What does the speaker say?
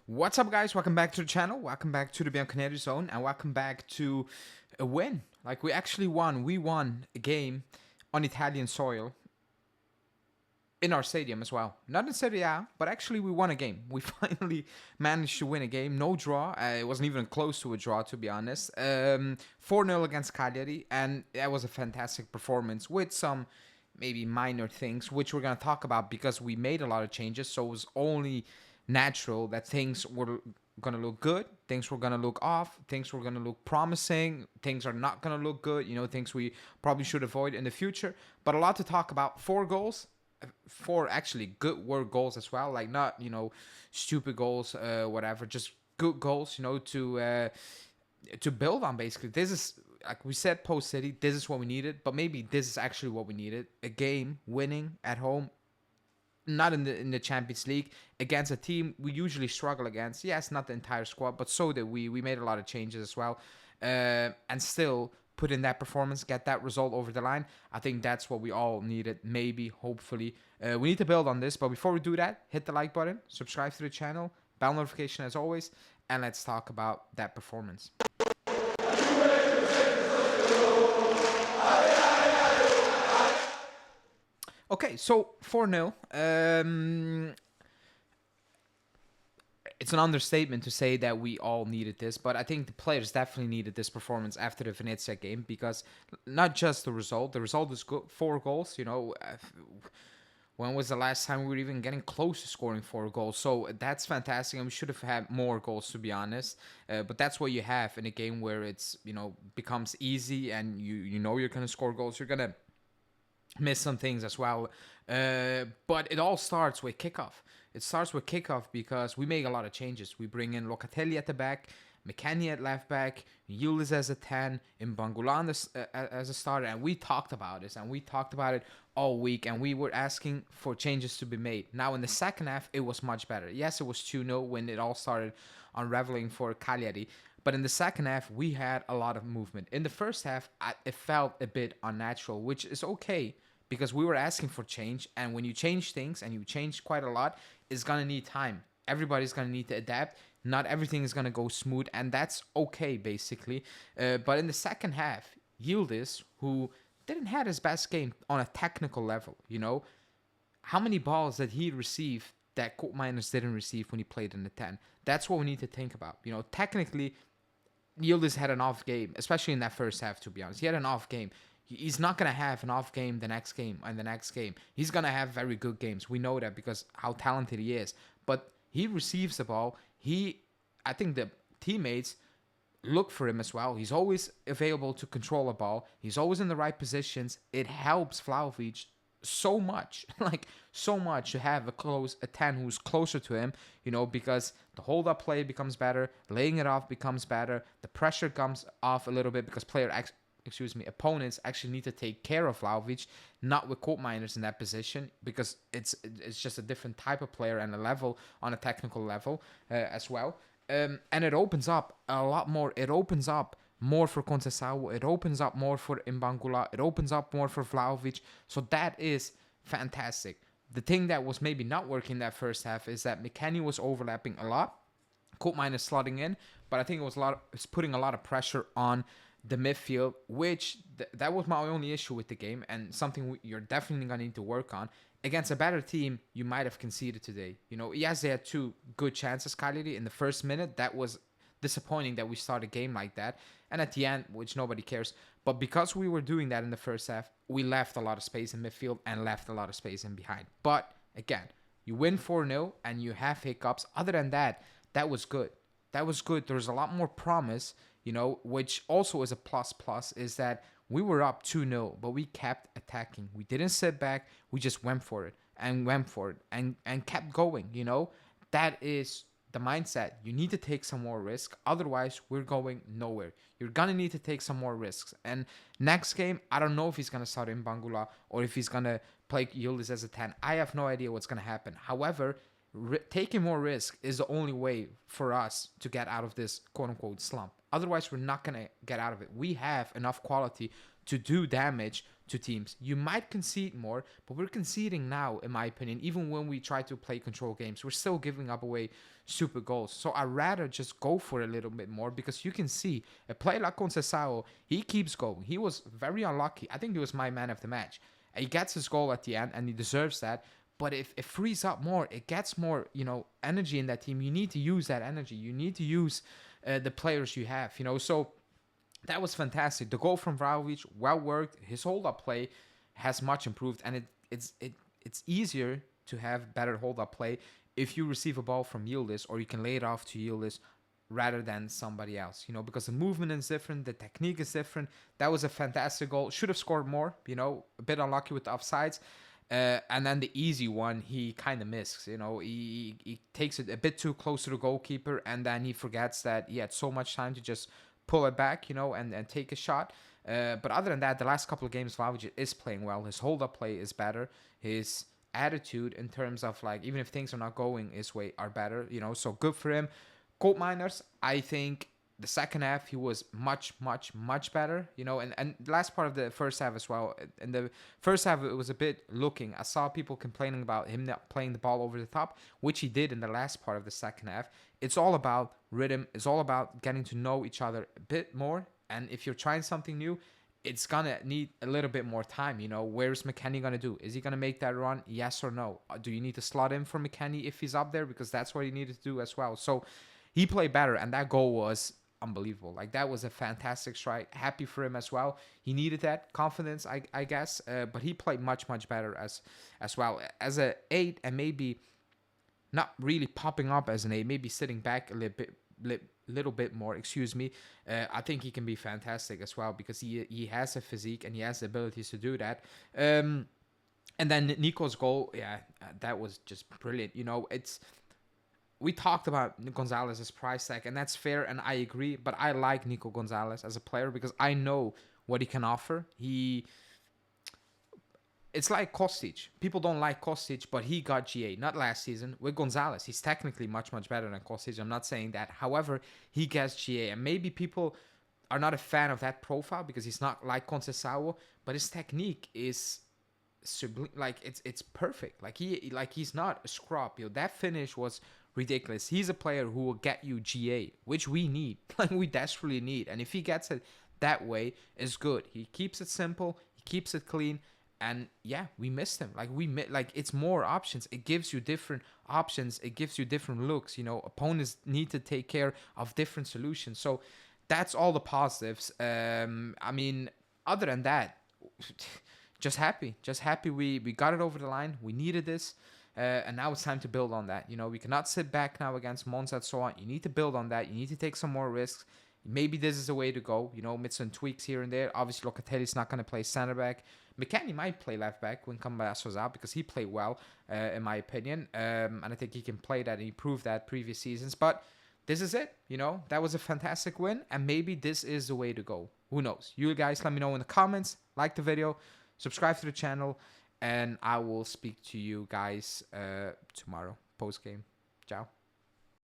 What's up, guys? Welcome back to the channel. Welcome back to the Bianconeri zone, and welcome back to a win. Like, we actually won. We won a game on Italian soil in our stadium as well. Not in Serie A, but actually we won a game. We finally managed to win a game. No draw. It wasn't even close to a draw, to be honest. 4-0 against Cagliari, and that was a fantastic performance with some maybe minor things, which we're going to talk about because we made a lot of changes. So it was only natural that things were going to look good, things were going to look off, things were going to look promising, things are not going to look good, things we probably should avoid in the future. But a lot to talk about. 4 goals, 4 actually good work goals as well, like not stupid goals, whatever, just good goals, to build on. Basically, this is, like we said, post City, this is what we needed, but maybe this is actually what we needed: a game winning at home, not in the Champions League, against a team we usually struggle against. Yes, not the entire squad, but so did we. We made a lot of changes as well, and still put in that performance, get that result over the line. I think that's what we all needed. Maybe, hopefully, we need to build on this. But before we do that, hit the like button, subscribe to the channel, bell notification as always, and let's talk about that performance. Okay, so 4-0. It's an understatement to say that we all needed this, but I think the players definitely needed this performance after the Venezia game, because not just the result is good. 4 goals, when was the last time we were even getting close to scoring 4 goals? So that's fantastic, and we should have had more goals, to be honest. But that's what you have in a game where it's, becomes easy and you're going to score goals. You're going to miss some things as well. But it all starts with kickoff. It starts with kickoff because we make a lot of changes. We bring in Locatelli at the back, McKennie at left back, Juve as a 10, Mbangula as a starter. And we talked about this, and we talked about it all week, and we were asking for changes to be made. Now, in the second half, it was much better. Yes, it was 2-0 when it all started unraveling for Cagliari. But in the second half, we had a lot of movement. In the first half, it felt a bit unnatural, which is okay, because we were asking for change. And when you change things, and you change quite a lot, it's going to need time. Everybody's going to need to adapt. Not everything is going to go smooth, and that's okay, basically. But in the second half, Yildiz, who didn't have his best game on a technical level, how many balls did he receive that Koopmeiners didn't receive when he played in the 10? That's what we need to think about. Technically, Yildiz had an off game, especially in that first half, to be honest. He had an off game. He's not going to have an off game the next game and the next game. He's going to have very good games. We know that because how talented he is. But he receives the ball. I think the teammates look for him as well. He's always available to control a ball. He's always in the right positions. It helps Vlahovic so much, like so much, to have a 10 who's closer to him, because the hold-up play becomes better, laying it off becomes better, the pressure comes off a little bit because opponents actually need to take care of Vlahovic, not with Koopmeiners in that position, because it's just a different type of player and a level on a technical level as well. And it opens up a lot more. It opens up more for Conceição. It opens up more for Mbangula. It opens up more for Vlahovic. So that is fantastic. The thing that was maybe not working that first half is that McKennie was overlapping a lot. Koopmeiners slotting in, but I think it's putting a lot of pressure on the midfield, which that was my only issue with the game, and something you're definitely going to need to work on. Against a better team, you might have conceded today. Yes, they had 2 good chances, Cagliari, in the first minute. That was disappointing that we start a game like that. And at the end, which nobody cares. But because we were doing that in the first half, we left a lot of space in midfield and left a lot of space in behind. But again, you win 4-0 and you have hiccups. Other than that, that was good. That was good. There was a lot more promise, which also is a plus, is that we were up 2-0, but we kept attacking. We didn't sit back. We just went for it and kept going, That is the mindset. You need to take some more risk. Otherwise, we're going nowhere. You're going to need to take some more risks. And next game, I don't know if he's going to start in Mbangula or if he's going to play Yildiz as a 10. I have no idea what's going to happen. However, taking more risk is the only way for us to get out of this quote-unquote slump. Otherwise, we're not going to get out of it. We have enough quality to do damage to teams. You might concede more, but we're conceding now, in my opinion. Even when we try to play control games, we're still giving up away super goals. So I'd rather just go for it a little bit more, because you can see a player like Conceição, he keeps going. He was very unlucky. I think he was my man of the match. He gets his goal at the end, and he deserves that. But if it frees up more, it gets more, energy in that team. You need to use that energy. You need to use the players you have, So that was fantastic. The goal from Vlahovic, well worked. His hold-up play has much improved, and it's easier to have better hold-up play if you receive a ball from Yildiz, or you can lay it off to Yildiz rather than somebody else, because the movement is different, the technique is different. That was a fantastic goal. Should have scored more, a bit unlucky with the offsides. And then the easy one, he kind of missed. He takes it a bit too close to the goalkeeper, and then he forgets that he had so much time to just pull it back, and take a shot. But other than that, the last couple of games, Vlahovic is playing well. His hold-up play is better. His attitude in terms of, like, even if things are not going his way, are better, So good for him. Gold miners, I think the second half he was much better, and the last part of the first half as well. In the first half, it was a bit looking. I saw people complaining about him not playing the ball over the top, which he did in the last part of the second half. It's all about rhythm. It's all about getting to know each other a bit more. And if you're trying something new, it's gonna need a little bit more time. Where's McKennie gonna do? Is he gonna make that run? Yes or no? Do you need to slot in for McKennie if he's up there? Because that's what he needed to do as well. So he played better, and that goal was unbelievable. Like, that was a fantastic strike. Happy for him as well. He needed that confidence, I guess. But he played much better as well. As a 8, and maybe not really popping up as an 8, maybe sitting back a little bit more. I think he can be fantastic as well, because he has a physique and he has the abilities to do that. And then Nico's goal, that was just brilliant. We talked about Gonzalez's price tag, and that's fair, and I agree. But I like Nico Gonzalez as a player, because I know what he can offer. It's like Kostic. People don't like Kostic, but he got GA, not last season. With Gonzalez, he's technically much better than Kostic. I'm not saying that. However, he gets GA, and maybe people are not a fan of that profile because he's not like Conceição, but his technique is sublime. Like, it's perfect. He's not a scrub. That finish was ridiculous. He's a player who will get you GA, which we need. We desperately need. And if he gets it that way, it's good. He keeps it simple. He keeps it clean. And we missed him. It's more options. It gives you different options. It gives you different looks. Opponents need to take care of different solutions. So that's all the positives. Other than that, just happy we got it over the line. We needed this. And now it's time to build on that. We cannot sit back now against Monza and so on. You need to build on that. You need to take some more risks. Maybe this is the way to go, with some tweaks here and there. Obviously, Locatelli's not going to play center back. McKennie might play left back when Cambasso out, because he played well, in my opinion. And I think he can play that, and he proved that previous seasons. But this is it. That was a fantastic win, and maybe this is the way to go. Who knows? You guys let me know in the comments. Like the video. Subscribe to the channel. And I will speak to you guys tomorrow, post-game. Ciao.